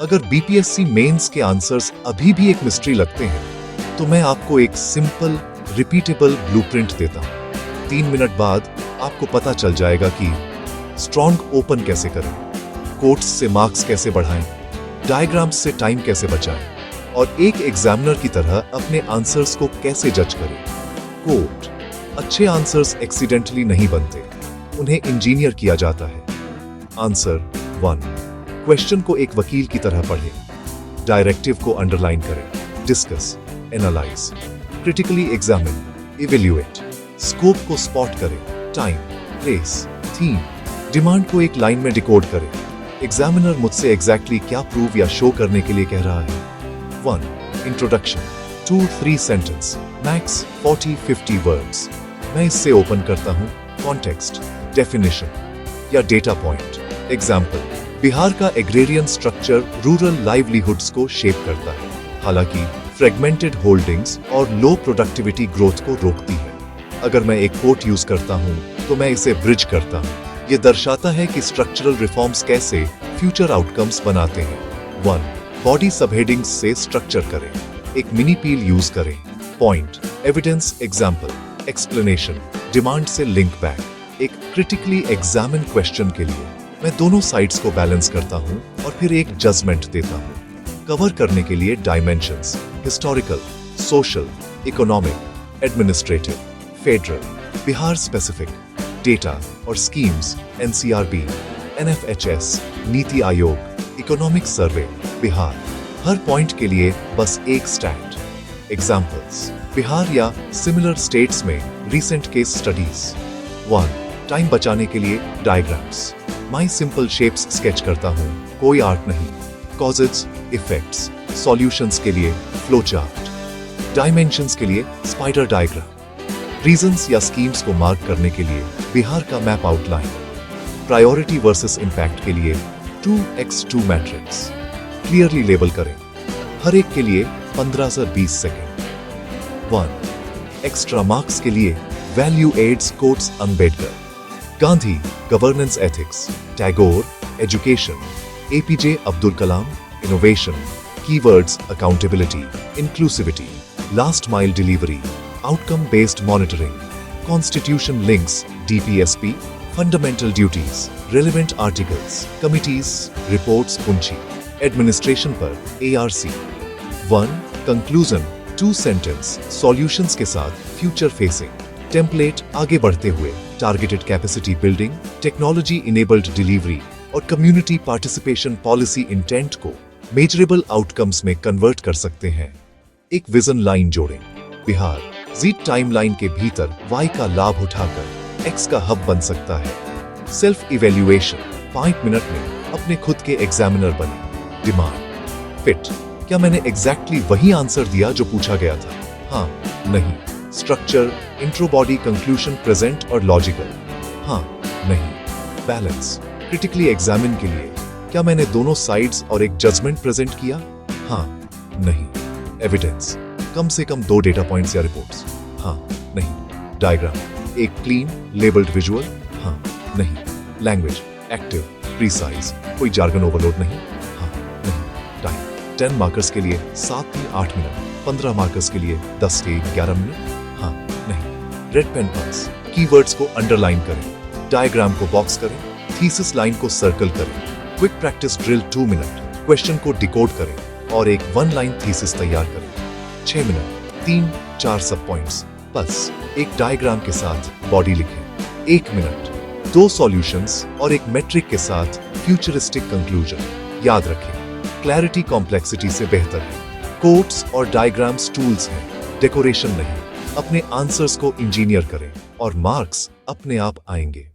अगर BPSC mains के answers अभी भी एक मिस्ट्री लगते हैं तो मैं आपको एक सिंपल रिपीटेबल ब्लूप्रिंट देता हूं। 3 मिनट बाद आपको पता चल जाएगा कि स्ट्रॉन्ग ओपन कैसे करें, कोट्स से मार्क्स कैसे बढ़ाएं, डायग्राम्स से टाइम कैसे बचाएं और एक एग्जामिनर की तरह अपने आंसर्स को कैसे जज करें। कोट: अच्छे आंसर्स एक्सीडेंटली नहीं बनते, उन्हें इंजीनियर किया जाता है। आंसर 1: क्वेश्चन को एक वकील की तरह पढ़ें, डायरेक्टिव को अंडरलाइन करें, discuss, analyse, critically examine, evaluate, scope को स्पॉट करें, टाइम, प्लेस, थीम, डिमांड को एक लाइन में डिकोड करें। एग्जामिनर मुझसे एग्जैक्टली क्या प्रूव या शो करने के लिए कह रहा है। 1. Introduction, 2-3 sentence, max 40-50 words. मैं इससे ओपन करता हूं कॉन्टेक्स्ट, डेफिनेशन या डेटा पॉइंट। एग्जाम्पल: बिहार का एग्रेरियन स्ट्रक्चर रूरल लाइवलीहुड्स को शेप करता है, हालांकि फ्रेगमेंटेड होल्डिंग्स और लो प्रोडक्टिविटी ग्रोथ को रोकती है। अगर मैं एक कोट यूज करता हूं तो मैं इसे ब्रिज करता हूं। यह दर्शाता है कि स्ट्रक्चरल रिफॉर्म्स कैसे फ्यूचर आउटकम्स बनाते हैं। 1. बॉडी सबहेडिंग्स से स्ट्रक्चर करें, एक मिनी पील यूज करें। Point, evidence, example, explanation, demand से लिंक बैक। एक क्रिटिकली एग्जामिन क्वेश्चन के लिए मैं दोनों साइड्स को बैलेंस करता हूं और फिर एक जजमेंट देता हूं। कवर करने के लिए dimensions, historical, social, economic, administrative, federal, Bihar specific, data और schemes, NCRB, NFHS, NITI Aayog, economic survey, Bihar. हर पॉइंट के लिए बस एक स्टैंड। एग्जाम्पल्स: बिहार या सिमिलर स्टेट्स में रीसेंट केस स्टडीज। 1. टाइम बचाने के लिए diagrams. My simple shapes sketch करता हूं, कोई आर्ट नहीं। कॉजेज, इफेक्ट्स, सॉल्यूशंस के लिए फ्लो चार्ट। डायमेंशंस के लिए स्पाइडर डायग्राम। रीजंस या स्कीम्स को मार्क करने के लिए बिहार का map outline. Priority versus impact के लिए 2x2 मैट्रिक्स। क्लियरली लेबल करें, हर एक के लिए 15 से 20 सेकेंड। 1. एक्स्ट्रा मार्क्स के लिए value adds quotes Ambedkar, Gandhi, governance ethics, Tagore, education, APJ Abdul Kalam, innovation, keywords, accountability, inclusivity, last mile delivery, outcome based monitoring, constitution links, DPSP, fundamental duties, relevant articles, committees, reports, कुंची, administration पर ARC. 1. Conclusion, 2 sentence, solutions के साथ future facing, template, आगे बढ़ते हुए, targeted capacity building, technology enabled delivery और community participation policy intent को measurable outcomes में कन्वर्ट कर सकते हैं। एक विजन लाइन जोड़ें, बिहार जीट टाइमलाइन के भीतर वाई का लाभ उठाकर एक्स का हब बन सकता है। सेल्फ इवेल्युएशन, 5 मिनट में अपने खुद के एग्जामिनर बने। डिमांड, फिट, क्या मैंने एग्जैक्टली वही आंसर दिया जो पूछा गया था? हाँ, नहीं। Structure, intro, body, conclusion, present और लॉजिकल, हाँ, नहीं। बैलेंस, क्रिटिकली एग्जामिन के लिए क्या मैंने दोनों साइड्स और एक जजमेंट प्रेजेंट किया? हाँ, नहीं। एविडेंस, कम से कम 2 डेटा पॉइंट्स या रिपोर्ट्स, हाँ, नहीं। डायग्राम, एक क्लीन लेबल्ड विजुअल, हाँ, नहीं। लैंग्वेज, एक्टिव, प्रीसाइज, कोई जार्गन ओवरलोड नहीं, हाँ, नहीं। टाइम, 10 मार्कर्स के लिए 7 से 8 मिनट, 15 मार्कर्स के लिए 10 से 11 मिनट, हाँ, नहीं। रेड पेन पास, कीवर्ड्स को अंडरलाइन करें, डायग्राम को बॉक्स करें, थीसिस लाइन को सर्कल करें। Quick practice drill 2 minute, question को डिकोड करें और एक 1 लाइन थीसिस तैयार करें। 6 मिनट, 3-4 सब पॉइंट्स, बस एक डायग्राम के साथ बॉडी लिखें। 1 मिनट, 2 सॉल्यूशंस और एक मेट्रिक के साथ फ्यूचरिस्टिक कंक्लूजन। याद रखें, क्लैरिटी कॉम्प्लेक्सिटी से बेहतर है। कोट्स और डायग्राम्स टूल्स हैं, डेकोरेशन नहीं। अपने आंसर्स को इंजीनियर करें और मार्क्स अपने आप आएंगे।